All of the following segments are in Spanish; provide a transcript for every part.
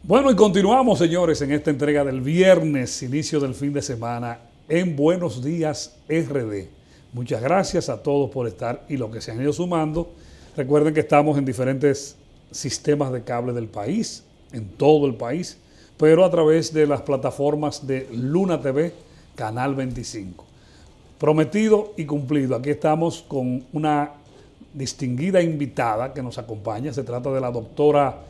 Bueno, y continuamos, señores, en esta entrega del viernes, inicio del fin de semana, en Buenos Días RD. Muchas gracias a todos por estar y los que se han ido sumando. Recuerden que estamos en diferentes sistemas de cable del país, en todo el país, pero a través de las plataformas de Luna TV, Canal 25. Prometido y cumplido. Aquí estamos con una distinguida invitada que nos acompaña. Se trata de la doctora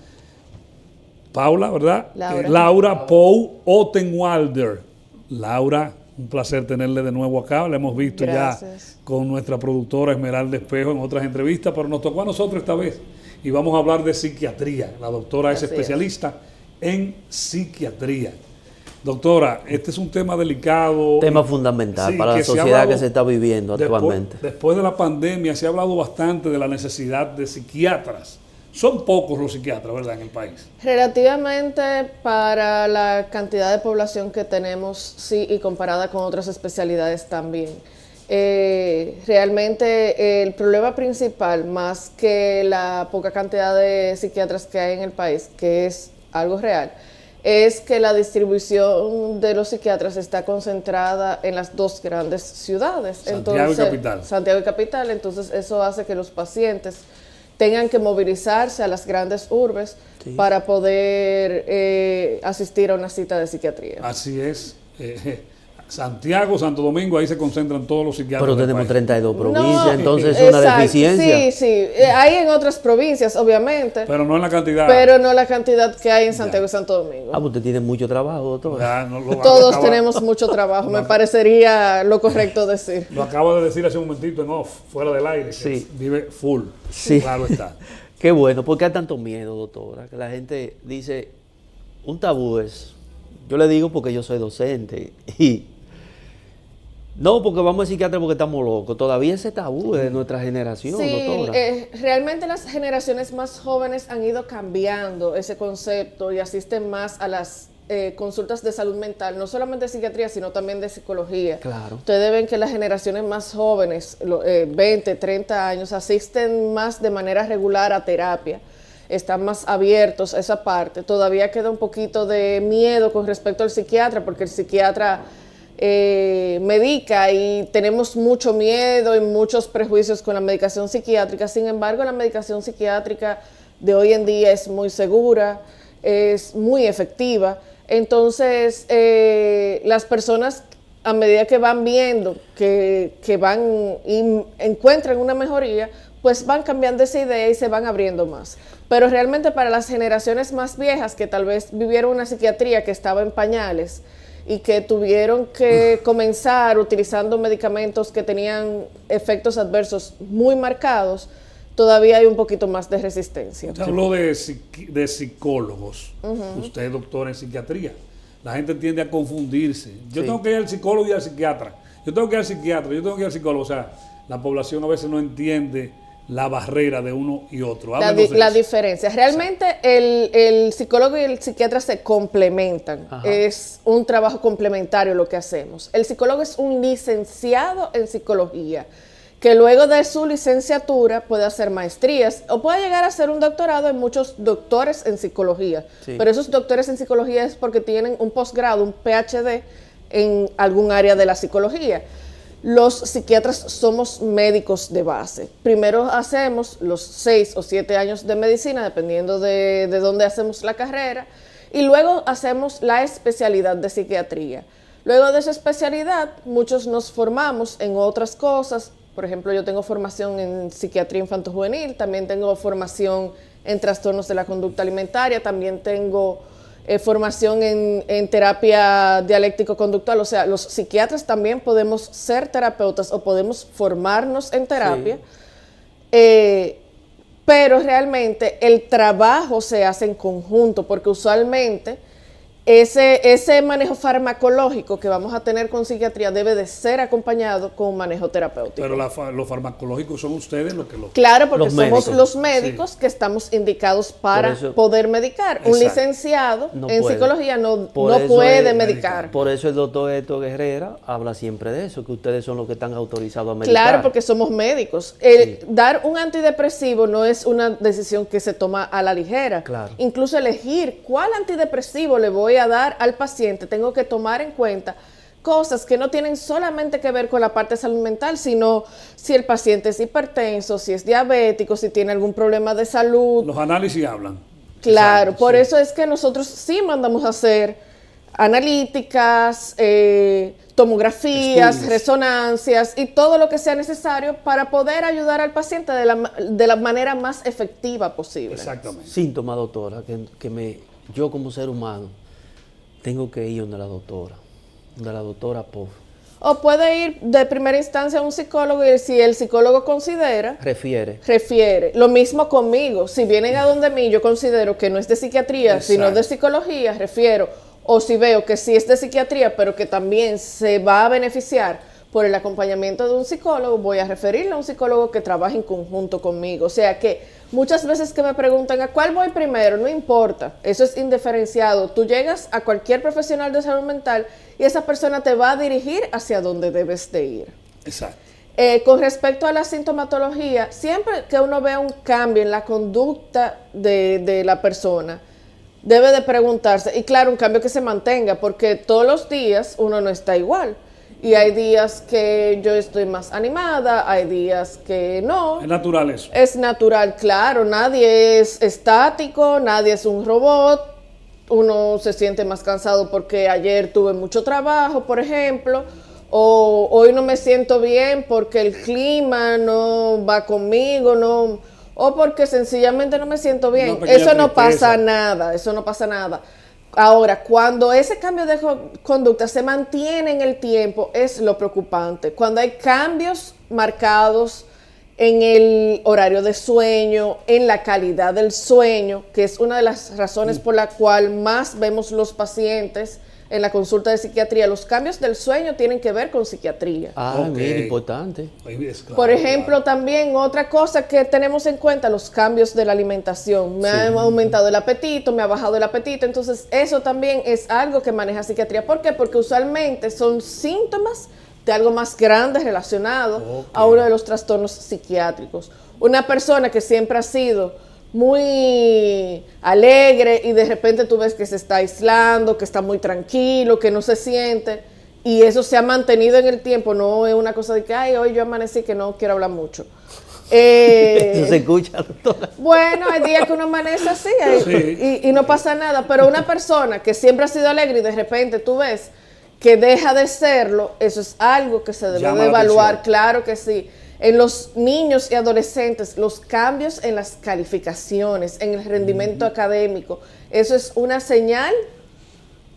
Paula, ¿verdad? Laura Pou Ottenwalder. Laura, un placer tenerle de nuevo acá. La hemos visto ya con nuestra productora Esmeralda Espejo en otras entrevistas, pero nos tocó a nosotros esta vez y vamos a hablar de psiquiatría. La doctora es especialista en psiquiatría. Doctora, este es un tema delicado. Tema fundamental para la sociedad que se está viviendo actualmente. Después de la pandemia se ha hablado bastante de la necesidad de psiquiatras. Son pocos los psiquiatras, ¿verdad?, en el país. Relativamente para la cantidad de población que tenemos, sí, y comparada con otras especialidades también. Realmente el problema principal, más que la poca cantidad de psiquiatras que hay en el país, que es algo real, es que la distribución de los psiquiatras está concentrada en las dos grandes ciudades. Santiago y Capital. Santiago y Capital, entonces eso hace que los pacientes tengan que movilizarse a las grandes urbes para poder asistir a una cita de psiquiatría. Así es. Santiago, Santo Domingo, ahí se concentran todos los psiquiatras. Pero tenemos 32 provincias, entonces es una deficiencia. Sí. Hay en otras provincias, obviamente. Pero no en la cantidad. Pero no la cantidad que hay en Santiago y Santo Domingo. Ah, usted tiene mucho trabajo, doctor. Todos tenemos mucho trabajo, me parecería lo correcto decir. Lo acabo de decir hace un momentito en off, fuera del aire, que vive full. Sí. Claro está. Qué bueno, porque hay tanto miedo, doctora, que la gente dice, un tabú es, yo le digo porque yo soy docente, y no porque vamos a psiquiatra porque estamos locos, todavía ese tabú es de nuestra generación, doctora. Realmente las generaciones más jóvenes han ido cambiando ese concepto y asisten más a las consultas de salud mental, no solamente de psiquiatría, sino también de psicología. Claro. Ustedes ven que las generaciones más jóvenes, 20, 30 años, asisten más de manera regular a terapia, están más abiertos a esa parte. Todavía queda un poquito de miedo con respecto al psiquiatra, porque el psiquiatra medica y tenemos mucho miedo y muchos prejuicios con la medicación psiquiátrica. Sin embargo, la medicación psiquiátrica de hoy en día es muy segura, es muy efectiva. Entonces, las personas, a medida que van viendo que van y encuentran una mejoría, pues van cambiando esa idea y se van abriendo más. Pero realmente para las generaciones más viejas, que tal vez vivieron una psiquiatría que estaba en pañales y que tuvieron que comenzar utilizando medicamentos que tenían efectos adversos muy marcados, todavía hay un poquito más de resistencia. Usted habló de psicólogos. Usted es doctor en psiquiatría. La gente tiende a confundirse. Yo tengo que ir al psicólogo y al psiquiatra. Yo tengo que ir al psiquiatra, yo tengo que ir al psicólogo. O sea, la población a veces no entiende la barrera de uno y otro. La diferencia. Realmente el psicólogo y el psiquiatra se complementan. Ajá. Es un trabajo complementario lo que hacemos. El psicólogo es un licenciado en psicología, que luego de su licenciatura puede hacer maestrías o puede llegar a hacer un doctorado. Hay muchos doctores en psicología, pero esos doctores en psicología es porque tienen un posgrado, un PhD en algún área de la psicología. Los psiquiatras somos médicos de base. Primero hacemos los 6 o 7 años de medicina, dependiendo de dónde hacemos la carrera, y luego hacemos la especialidad de psiquiatría. Luego de esa especialidad, muchos nos formamos en otras cosas. Por ejemplo, yo tengo formación en psiquiatría infanto-juvenil, también tengo formación en trastornos de la conducta alimentaria, también tengo formación en terapia dialéctico-conductual. O sea, los psiquiatras también podemos ser terapeutas o podemos formarnos en terapia, pero realmente el trabajo se hace en conjunto, porque usualmente ese manejo farmacológico que vamos a tener con psiquiatría debe de ser acompañado con un manejo terapéutico. Pero los farmacológicos son ustedes los que lo... Claro, porque Los somos médicos. los médicos que estamos indicados para Por eso- poder medicar. Un Exacto. licenciado No en puede. psicología no Por eso puede es medicar. Por eso el doctor Héctor Herrera habla siempre de eso, que ustedes son los que están autorizados a medicar. Claro, porque somos médicos. Dar un antidepresivo no es una decisión que se toma a la ligera. Claro. Incluso elegir cuál antidepresivo le voy a dar al paciente, tengo que tomar en cuenta cosas que no tienen solamente que ver con la parte de salud mental, sino si el paciente es hipertenso, si es diabético, si tiene algún problema de salud. Los análisis hablan. Claro, Exacto, por sí. eso es que nosotros sí mandamos a hacer analíticas, tomografías, Estudios. resonancias y todo lo que sea necesario para poder ayudar al paciente de la manera más efectiva posible. Exactamente. Síntomas, doctora, yo como ser humano tengo que ir donde la doctora Pov. O puede ir de primera instancia a un psicólogo y si el psicólogo considera, refiere. Lo mismo conmigo. Si vienen a donde mí, yo considero que no es de psiquiatría, Exacto. sino de psicología, refiero. O si veo que sí es de psiquiatría, pero que también se va a beneficiar por el acompañamiento de un psicólogo, voy a referirle a un psicólogo que trabaje en conjunto conmigo. O sea que muchas veces que me preguntan ¿a cuál voy primero? No importa, eso es indiferenciado. Tú llegas a cualquier profesional de salud mental y esa persona te va a dirigir hacia donde debes de ir. Exacto. Con respecto a la sintomatología, siempre que uno vea un cambio en la conducta de la persona, debe de preguntarse, y claro, un cambio que se mantenga, porque todos los días uno no está igual. Y hay días que yo estoy más animada, hay días que no. Es natural eso. Es natural, claro, nadie es estático, nadie es un robot. Uno se siente más cansado porque ayer tuve mucho trabajo, por ejemplo, o hoy no me siento bien porque el clima no va conmigo, no, o porque sencillamente no me siento bien. Una pequeña Eso no tristeza. pasa nada, eso no pasa nada. Ahora, cuando ese cambio de conducta se mantiene en el tiempo, es lo preocupante. Cuando hay cambios marcados en el horario de sueño, en la calidad del sueño, que es una de las razones por la cual más vemos los pacientes en la consulta de psiquiatría. Los cambios del sueño tienen que ver con psiquiatría. Ok. Mira, importante. Ahí es claro, Por ejemplo, claro. también otra cosa que tenemos en cuenta, los cambios de la alimentación. Me ha aumentado el apetito, me ha bajado el apetito. Entonces, eso también es algo que maneja psiquiatría. ¿Por qué? Porque usualmente son síntomas de algo más grande relacionado a uno de los trastornos psiquiátricos. Una persona que siempre ha sido muy alegre y de repente tú ves que se está aislando, que está muy tranquilo, que no se siente, y eso se ha mantenido en el tiempo, no es una cosa de que, ay, hoy yo amanecí que no quiero hablar mucho. Eso se escucha, doctora. Bueno, hay días que uno amanece así y no pasa nada, pero una persona que siempre ha sido alegre y de repente tú ves que deja de serlo, eso es algo que se debe Llama de la evaluar, atención. claro que sí. En los niños y adolescentes, los cambios en las calificaciones, en el rendimiento académico, eso es una señal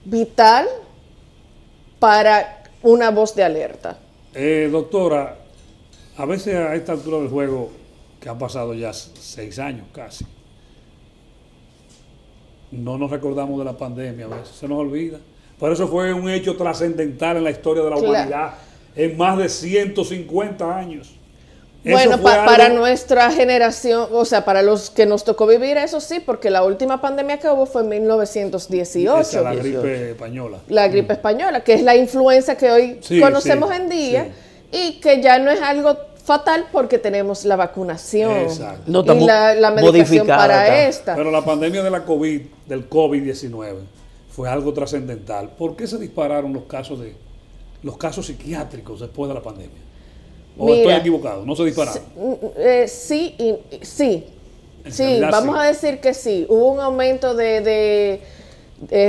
vital para una voz de alerta. Doctora, a veces a esta altura del juego, que han pasado ya 6 años casi, no nos recordamos de la pandemia, a veces se nos olvida. Por eso fue un hecho trascendental en la historia de la Claro. humanidad, en más de 150 años. Eso Bueno, fue para algo- nuestra generación, o sea, para los que nos tocó vivir eso sí, porque la última pandemia que hubo fue en 1918. Esa, la 18. gripe española. La gripe española, que es la influenza que hoy Sí, conocemos sí, en día y que ya no es algo fatal porque tenemos la vacunación Exacto. No, y estamos la medicación modificada para acá. esta. Pero la pandemia de la COVID, del COVID-19, fue algo trascendental. ¿Por qué se dispararon los casos psiquiátricos después de la pandemia? ¿O Mira, estoy equivocado? ¿No se dispararon? Sí, sí. En Sí, realidad, vamos sí. a decir que sí. Hubo un aumento de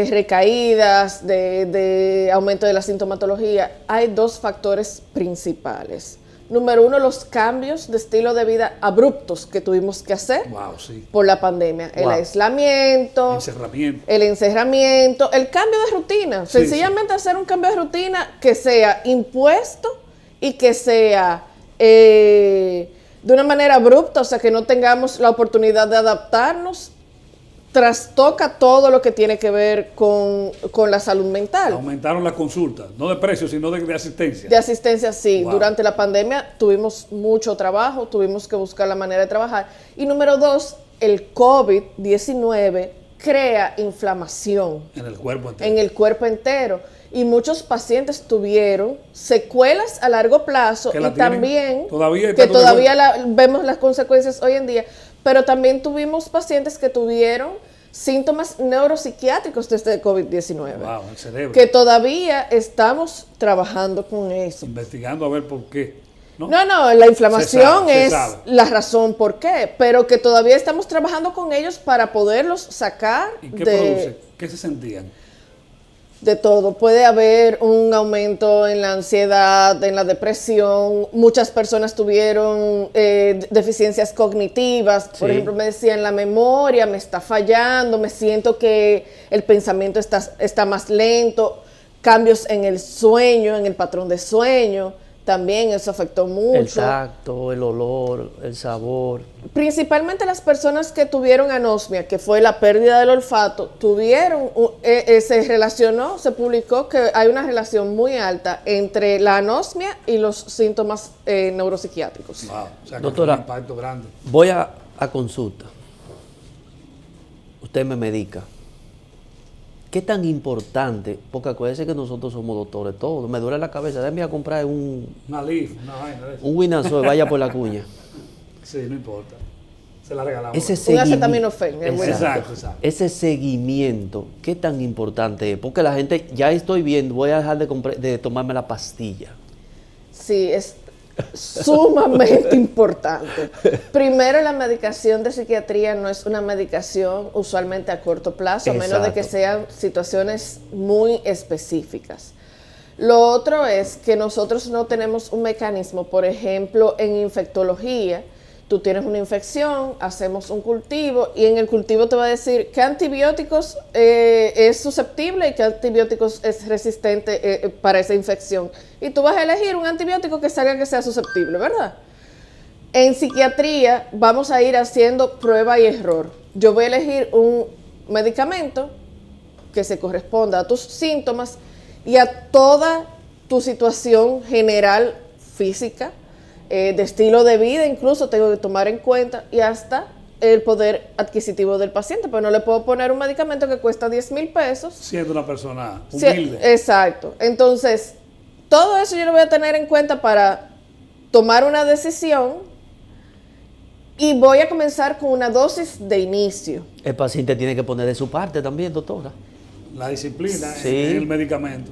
recaídas, de aumento de la sintomatología. Hay dos factores principales. Número uno, los cambios de estilo de vida abruptos que tuvimos que hacer Wow, sí. por la pandemia. El Wow. aislamiento, Encerramiento. el encerramiento, el cambio de rutina. Sí, Sencillamente hacer un cambio de rutina que sea impuesto y que sea de una manera abrupta, o sea, que no tengamos la oportunidad de adaptarnos trastoca todo lo que tiene que ver con la salud mental. Aumentaron las consultas, no de precios, sino de asistencia. De asistencia, sí. Wow. Durante la pandemia tuvimos mucho trabajo, tuvimos que buscar la manera de trabajar. Y número 2, el COVID-19 crea inflamación En el cuerpo entero. en el cuerpo entero. Y muchos pacientes tuvieron secuelas a largo plazo Que la y tienen también todavía y que tanto de todavía vemos las consecuencias hoy en día. Pero también tuvimos pacientes que tuvieron síntomas neuropsiquiátricos desde el COVID-19. Wow, el cerebro. Que todavía estamos trabajando con eso. Investigando a ver por qué. ¿no? No, la inflamación Se es sabe. la razón por qué, pero que todavía estamos trabajando con ellos para poderlos sacar ¿Y qué produce? ¿Qué se sentían? de todo. Puede haber un aumento en la ansiedad, en la depresión. Muchas personas tuvieron deficiencias cognitivas. Por Sí. ejemplo, me decían, la memoria me está fallando, me siento que el pensamiento está más lento. Cambios en el sueño, en el patrón de sueño. También eso afectó mucho. El tacto, el olor, el sabor. Principalmente las personas que tuvieron anosmia, que fue la pérdida del olfato, se publicó que hay una relación muy alta entre la anosmia y los síntomas neuropsiquiátricos. Wow, o sea, que Doctora. fue un impacto grande. Voy a consulta. Usted me medica. ¿Qué tan importante? Porque acuérdese que nosotros somos doctores todos. Me duele la cabeza. Déjame a comprar un Una leaf, una vaina de eso. Winazol, vaya por la cuña. Sí, no importa. Se la regalamos. Ese Un seguimiento. acetaminofén, es bueno. Exacto. Ese seguimiento, ¿qué tan importante es? Porque la gente, ya estoy viendo, voy a dejar de tomarme la pastilla. Sí, es sumamente importante. Primero, la medicación de psiquiatría no es una medicación usualmente a corto plazo, a menos de que Exacto. sean situaciones muy específicas. Lo otro es que nosotros no tenemos un mecanismo, por ejemplo, en infectología, tú tienes una infección, hacemos un cultivo y en el cultivo te va a decir qué antibióticos es susceptible y qué antibióticos es resistente para esa infección. Y tú vas a elegir un antibiótico que salga que sea susceptible, ¿verdad? En psiquiatría vamos a ir haciendo prueba y error. Yo voy a elegir un medicamento que se corresponda a tus síntomas y a toda tu situación general física, de estilo de vida, incluso tengo que tomar en cuenta, y hasta el poder adquisitivo del paciente, pero no le puedo poner un medicamento que cuesta 10,000 pesos. Siendo una persona Sí, humilde. exacto. Entonces, todo eso yo lo voy a tener en cuenta para tomar una decisión y voy a comenzar con una dosis de inicio. El paciente tiene que poner de su parte también, doctora. La disciplina Sí. en el medicamento.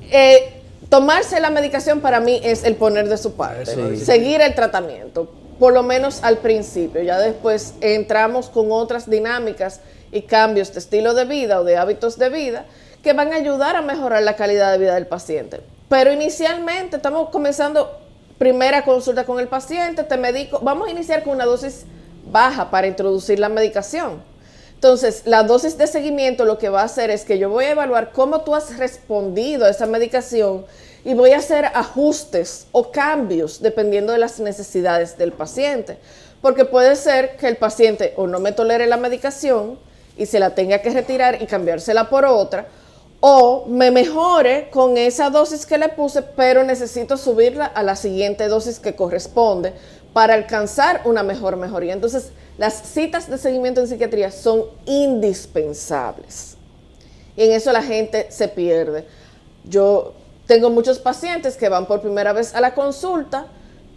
Tomarse la medicación para mí es el poner de su parte, Eso es. seguir el tratamiento, por lo menos al principio. Ya después entramos con otras dinámicas y cambios de estilo de vida o de hábitos de vida que van a ayudar a mejorar la calidad de vida del paciente. Pero inicialmente estamos comenzando primera consulta con el paciente, te medico, vamos a iniciar con una dosis baja para introducir la medicación. Entonces, la dosis de seguimiento lo que va a hacer es que yo voy a evaluar cómo tú has respondido a esa medicación y voy a hacer ajustes o cambios dependiendo de las necesidades del paciente. Porque puede ser que el paciente o no me tolere la medicación y se la tenga que retirar y cambiársela por otra, o me mejore con esa dosis que le puse, pero necesito subirla a la siguiente dosis que corresponde para alcanzar una mejor mejoría. Entonces, las citas de seguimiento en psiquiatría son indispensables. Y en eso la gente se pierde. Yo tengo muchos pacientes que van por primera vez a la consulta,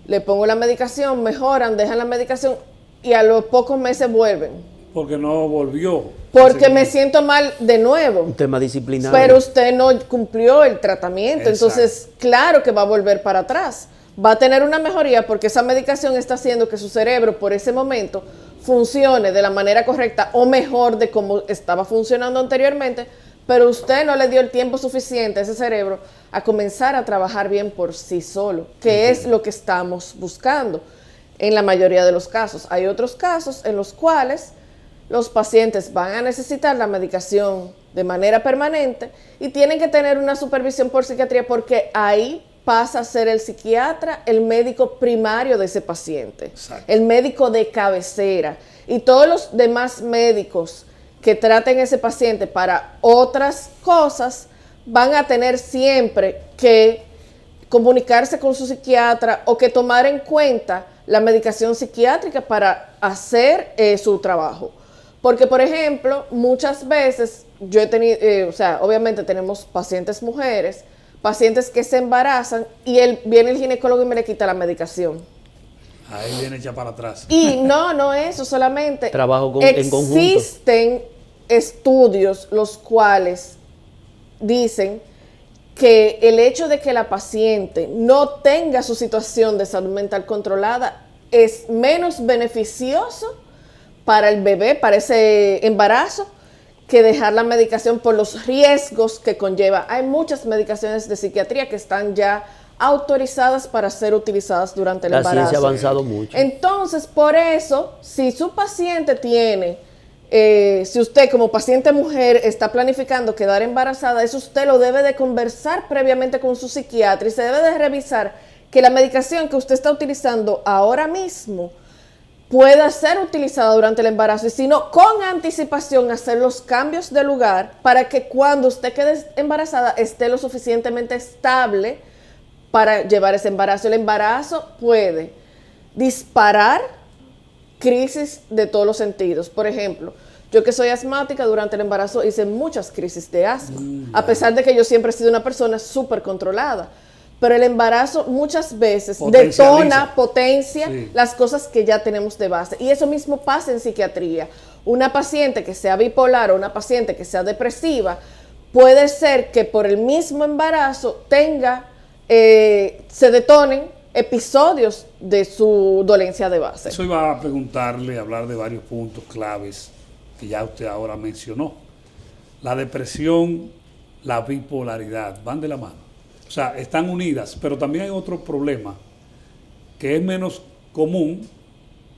le pongo la medicación, mejoran, dejan la medicación y a los pocos meses vuelven. Porque no volvió. Porque Así me que- siento mal de nuevo. Un tema disciplinario. Pero usted no cumplió el tratamiento, Exacto. entonces claro que va a volver para atrás. Va a tener una mejoría porque esa medicación está haciendo que su cerebro por ese momento funcione de la manera correcta o mejor de como estaba funcionando anteriormente, pero usted no le dio el tiempo suficiente a ese cerebro a comenzar a trabajar bien por sí solo, que es lo que estamos buscando en la mayoría de los casos. Hay otros casos en los cuales los pacientes van a necesitar la medicación de manera permanente y tienen que tener una supervisión por psiquiatría porque ahí pasa a ser el psiquiatra el médico primario de ese paciente, Exacto. el médico de cabecera. Y todos los demás médicos que traten ese paciente para otras cosas, van a tener siempre que comunicarse con su psiquiatra o que tomar en cuenta la medicación psiquiátrica para hacer su trabajo. Porque, por ejemplo, muchas veces yo he tenido, obviamente tenemos pacientes mujeres, pacientes que se embarazan y viene el ginecólogo y me le quita la medicación. Ahí viene ya para atrás. Y no eso solamente. Trabajo en conjunto. Existen estudios los cuales dicen que el hecho de que la paciente no tenga su situación de salud mental controlada es menos beneficioso para el bebé, para ese embarazo, que dejar la medicación por los riesgos que conlleva. Hay muchas medicaciones de psiquiatría que están ya autorizadas para ser utilizadas durante el embarazo. La ciencia ha avanzado mucho. Entonces, por eso, si su paciente tiene, si usted como paciente mujer está planificando quedar embarazada, eso usted lo debe de conversar previamente con su psiquiatra y se debe de revisar que la medicación que usted está utilizando ahora mismo pueda ser utilizada durante el embarazo y si no, con anticipación hacer los cambios de lugar para que cuando usted quede embarazada esté lo suficientemente estable para llevar ese embarazo. El embarazo puede disparar crisis de todos los sentidos. Por ejemplo, yo que soy asmática, durante el embarazo hice muchas crisis de asma, a pesar de que yo siempre he sido una persona súper controlada. Pero el embarazo muchas veces potencia las cosas que ya tenemos de base. Y eso mismo pasa en psiquiatría. Una paciente que sea bipolar o una paciente que sea depresiva, puede ser que por el mismo embarazo se detonen episodios de su dolencia de base. Eso iba a preguntarle, hablar de varios puntos claves que ya usted ahora mencionó. La depresión, la bipolaridad, van de la mano. O sea, están unidas, pero también hay otro problema que es menos común,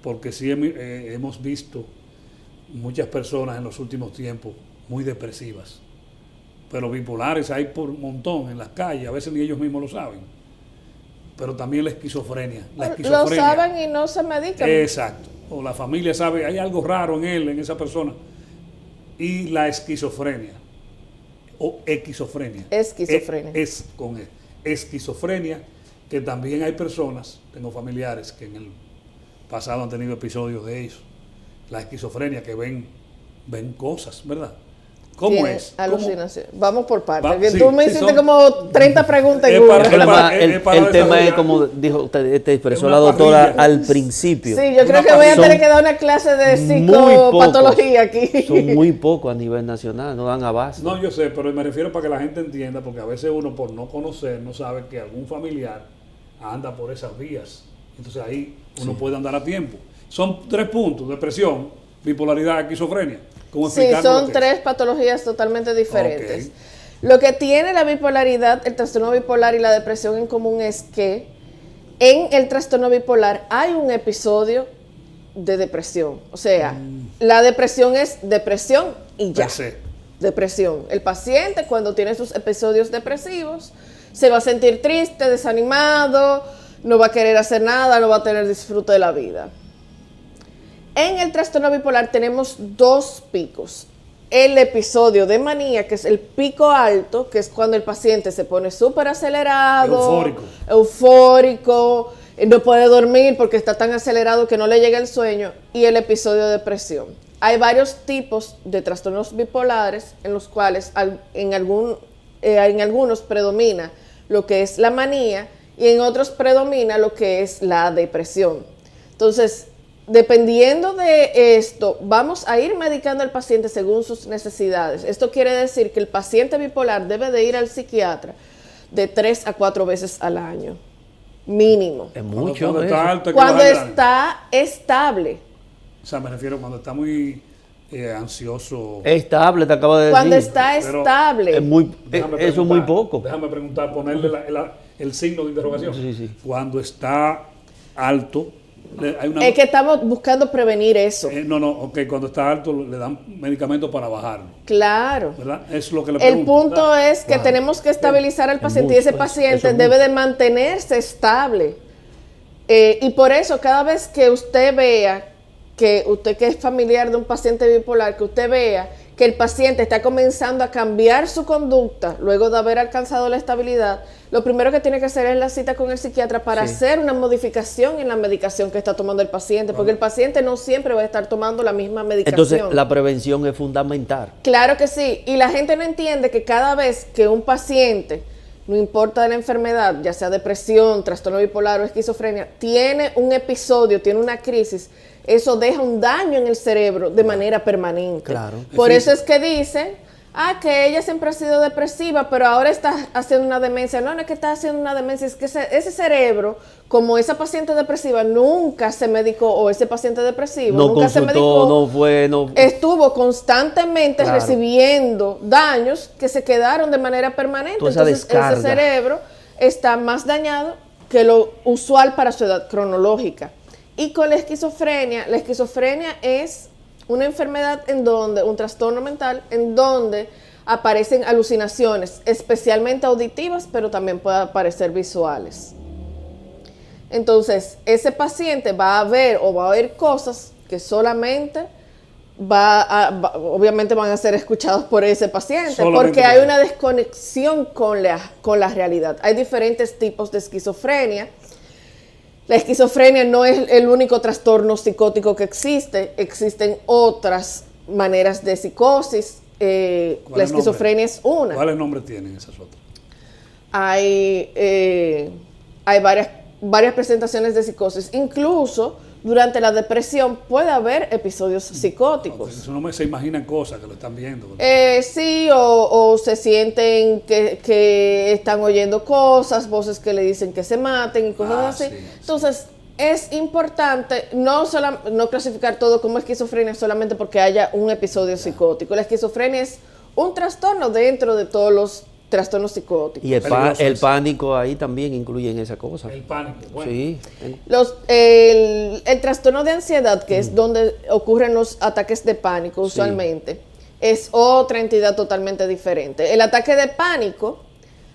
porque sí hemos visto muchas personas en los últimos tiempos muy depresivas, pero bipolares hay por un montón en las calles, a veces ni ellos mismos lo saben, pero también la esquizofrenia. Lo saben y no se medican. Exacto, o la familia sabe, hay algo raro en él, en esa persona, y la esquizofrenia. O esquizofrenia. Esquizofrenia, que también hay personas, tengo familiares que en el pasado han tenido episodios de eso. La esquizofrenia, que ven cosas, ¿verdad? ¿Cómo es? Alucinación. Vamos por partes. Tú me hiciste como 30 preguntas en una. El tema es, como dijo usted, te expresó la doctora al principio. Sí, yo creo que voy a tener que dar una clase de psicopatología aquí. Son muy pocos a nivel nacional, no dan abasto. No, yo sé, pero me refiero para que la gente entienda, porque a veces uno por no conocer no sabe que algún familiar anda por esas vías. Entonces ahí uno puede andar a tiempo. Son 3 puntos: depresión, bipolaridad, esquizofrenia. Sí, son 3 patologías totalmente diferentes. Okay. Lo que tiene la bipolaridad, el trastorno bipolar y la depresión en común es que en el trastorno bipolar hay un episodio de depresión. O sea, la depresión es depresión y ya. Depresión. El paciente cuando tiene sus episodios depresivos se va a sentir triste, desanimado, no va a querer hacer nada, no va a tener disfrute de la vida. En el trastorno bipolar tenemos 2 picos. El episodio de manía, que es el pico alto, que es cuando el paciente se pone súper acelerado, eufórico, no puede dormir porque está tan acelerado que no le llega el sueño, y el episodio de depresión. Hay varios tipos de trastornos bipolares en los cuales en algunos predomina lo que es la manía y en otros predomina lo que es la depresión. Entonces, dependiendo de esto, vamos a ir medicando al paciente según sus necesidades. Esto quiere decir que el paciente bipolar debe de ir al psiquiatra de 3 a 4 veces al año, mínimo. Es mucho. Cuando está alto, cuando está estable. O sea, me refiero cuando está muy ansioso. Estable, te acabo de decir. Cuando está estable. Eso es muy poco. Déjame preguntar, ponerle el signo de interrogación. Sí. Cuando está alto. Es que estamos buscando prevenir eso. Cuando está alto le dan medicamentos para bajarlo. Claro. ¿Verdad? Es lo que le pregunto. El punto es que tenemos que estabilizar al paciente y ese paciente debe de mantenerse estable. Y por eso cada vez que usted vea que usted que es familiar de un paciente bipolar, que usted vea que el paciente está comenzando a cambiar su conducta luego de haber alcanzado la estabilidad, lo primero que tiene que hacer es la cita con el psiquiatra para hacer una modificación en la medicación que está tomando el paciente, porque el paciente no siempre va a estar tomando la misma medicación. Entonces, la prevención es fundamental. Claro que sí, y la gente no entiende que cada vez que un paciente, no importa la enfermedad, ya sea depresión, trastorno bipolar o esquizofrenia, tiene un episodio, tiene una crisis, eso deja un daño en el cerebro de manera permanente. Claro. Por eso es que dicen, que ella siempre ha sido depresiva, pero ahora está haciendo una demencia. No, no es que está haciendo una demencia, es que ese cerebro, como esa paciente depresiva nunca se medicó, o ese paciente depresivo No nunca se consultó, medicó, estuvo constantemente recibiendo daños que se quedaron de manera permanente. Entonces ese cerebro está más dañado que lo usual para su edad cronológica. Y con la esquizofrenia es una enfermedad en donde, un trastorno mental en donde aparecen alucinaciones, especialmente auditivas, pero también pueden aparecer visuales. Entonces, ese paciente va a ver o va a oír cosas que solamente obviamente van a ser escuchados por ese paciente, porque hay una desconexión con la realidad. Hay diferentes tipos de esquizofrenia. La esquizofrenia no es el único trastorno psicótico que existe, existen otras maneras de psicosis. La esquizofrenia es una. ¿Cuáles nombres tienen esas otras? Hay varias presentaciones de psicosis. Incluso durante la depresión puede haber episodios psicóticos. Eso no se imaginan cosas que lo están viendo. Sí, o se sienten que están oyendo cosas, voces que le dicen que se maten y cosas así. Sí, entonces, es importante no clasificar todo como esquizofrenia solamente porque haya un episodio psicótico. La esquizofrenia es un trastorno dentro de todos los trastornos psicóticos. Y el pánico ahí también incluye en esa cosa. El pánico, bueno. Sí. El trastorno de ansiedad, que es donde ocurren los ataques de pánico usualmente, es otra entidad totalmente diferente. El ataque de pánico,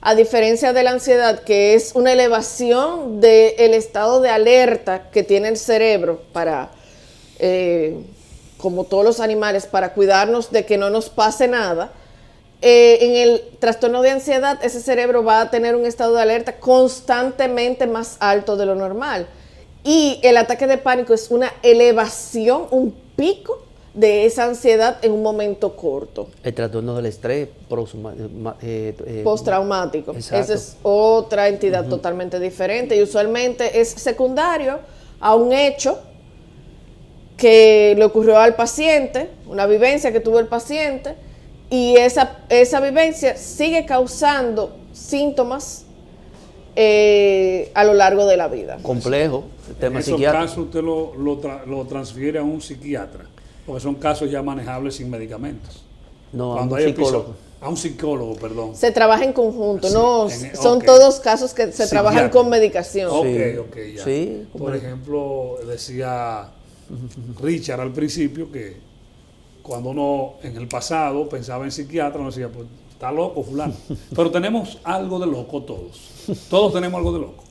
a diferencia de la ansiedad, que es una elevación del estado de alerta que tiene el cerebro para, como todos los animales, para cuidarnos de que no nos pase nada. En el trastorno de ansiedad, ese cerebro va a tener un estado de alerta constantemente más alto de lo normal. Y el ataque de pánico es una elevación, un pico de esa ansiedad en un momento corto. El trastorno del estrés postraumático. Esa es otra entidad totalmente diferente y usualmente es secundario a un hecho que le ocurrió al paciente, una vivencia que tuvo el paciente, y esa vivencia sigue causando síntomas a lo largo de la vida. Complejo, el tema psiquiátrico. En esos casos usted lo transfiere a un psiquiatra, porque son casos ya manejables sin medicamentos. No, a un psicólogo. A un psicólogo, perdón. Se trabaja en conjunto, son todos casos que se trabajan con medicación. Ok, ya. Sí, por ejemplo, decía Richard al principio que cuando uno en el pasado pensaba en psiquiatra, uno decía, pues está loco fulano. Pero tenemos algo de loco todos. Todos tenemos algo de loco.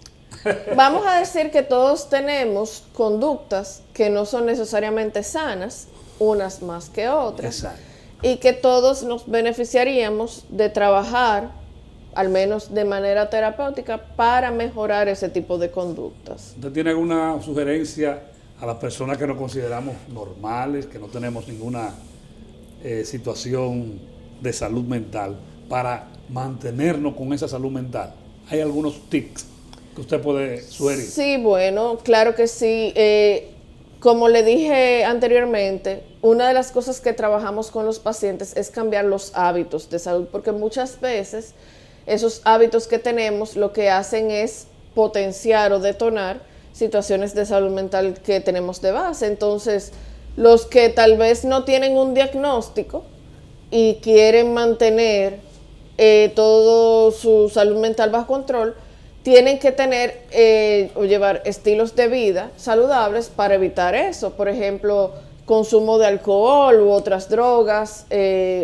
Vamos a decir que todos tenemos conductas que no son necesariamente sanas, unas más que otras. Exacto. Y que todos nos beneficiaríamos de trabajar, al menos de manera terapéutica, para mejorar ese tipo de conductas. ¿Usted tiene alguna sugerencia a las personas que nos consideramos normales, que no tenemos ninguna situación de salud mental, para mantenernos con esa salud mental? ¿Hay algunos tips que usted puede sugerir? Sí, bueno, claro que sí. Como le dije anteriormente, una de las cosas que trabajamos con los pacientes es cambiar los hábitos de salud, porque muchas veces esos hábitos que tenemos lo que hacen es potenciar o detonar situaciones de salud mental que tenemos de base. Entonces, los que tal vez no tienen un diagnóstico y quieren mantener toda su salud mental bajo control, tienen que tener o llevar estilos de vida saludables para evitar eso. Por ejemplo, consumo de alcohol u otras drogas.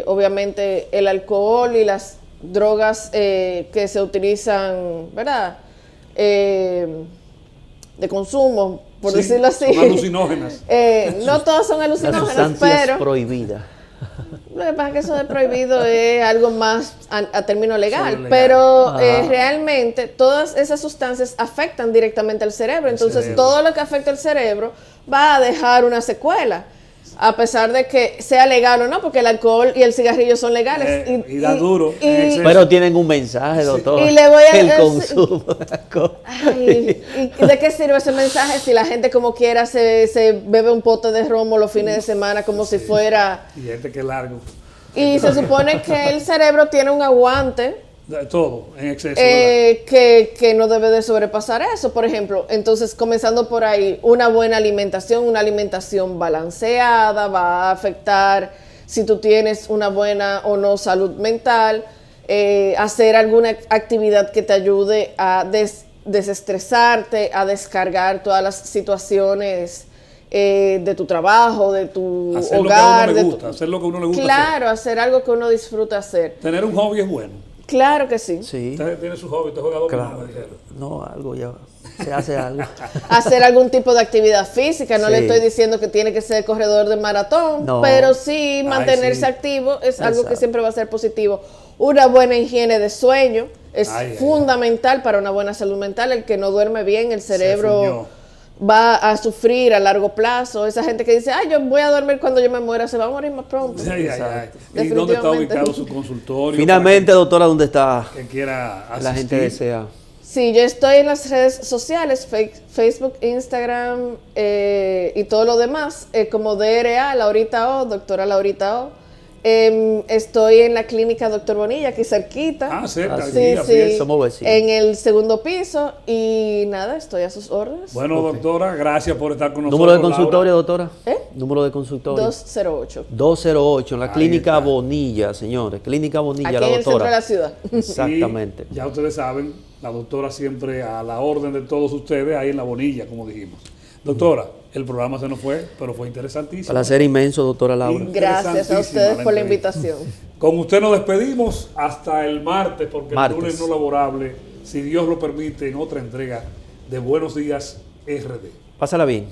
Obviamente el alcohol y las drogas que se utilizan, ¿verdad?, de consumo por Sí, decirlo así. son alucinógenas. No todas son Las alucinógenas, sustancias pero prohibidas. lo que pasa es que eso de prohibido es algo más a término legal, Sí, legal. pero Ajá. realmente todas esas sustancias afectan directamente al cerebro, entonces cerebro. todo lo que afecta al cerebro va a dejar una secuela, a pesar de que sea legal o no, porque el alcohol y el cigarrillo son legales. Y da duro en exceso. Pero tienen un mensaje, doctor. Y le voy a el decir- consumo de alcohol. Ay, ¿y de qué sirve ese mensaje si la gente como quiera se bebe un pote de romo los fines de semana como si fuera... Y gente que es largo. Y se supone que el cerebro tiene un aguante Todo en exceso. ¿Verdad? que no debe de sobrepasar eso, por ejemplo. Entonces, comenzando por ahí, una alimentación balanceada va a afectar si tú tienes una buena o no salud mental, hacer alguna actividad que te ayude a desestresarte, a descargar todas las situaciones de tu trabajo, de tu Hacer hogar. lo que a uno le de gusta, hacer lo que a uno le gusta Claro, hacer algo que uno disfruta hacer. hacer. Tener un hobby es bueno. Claro que sí. Sí, Usted tiene su hobby, usted juega dominó, claro. me dijeron. No, algo ya. Se hace algo. Hacer algún tipo de actividad física, no Sí. le estoy diciendo que tiene que ser corredor de maratón, No. pero sí mantenerse sí. activo es algo que Exacto. siempre va a ser positivo. Una buena higiene de sueño es Ay, fundamental para una buena salud mental. El que no duerme bien, el cerebro fuñó. va a sufrir a largo plazo. Esa gente que dice, ay, yo voy a dormir cuando yo me muera, se va a morir más pronto. Ay, ay, ay. Exacto. ¿Y dónde está Definitivamente. ubicado su consultorio? Finalmente, doctora, ¿dónde está? Para que quiera asistir. La gente desea. Sí, yo estoy en las redes sociales, Facebook, Instagram y todo lo demás, como DRA, Laurita O, doctora Laurita O. Estoy en la clínica Doctor Bonilla, aquí cerquita. Ah, cerca, Ah, aquí, Sí, así sí, es. Somos vecinos. en el segundo piso y nada, estoy a sus órdenes. Bueno, doctora, gracias por estar con nosotros. ¿Número de Laura. consultorio, doctora? ¿Eh? Número de consultorio. 208. 208, en la Ahí clínica está. Bonilla, señores. Clínica Bonilla, Aquí la en el centro de doctora. la ciudad. Exactamente. Y ya ustedes saben, la doctora siempre a la orden de todos ustedes, ahí en la Bonilla, como dijimos. Doctora, el programa se nos fue, pero fue interesantísimo. Placer inmenso, doctora Laura. Gracias a ustedes por la invitación. Con usted nos despedimos hasta el martes, porque Martes. el lunes no laborable, si Dios lo permite, en otra entrega de Buenos Días RD. Pásala bien.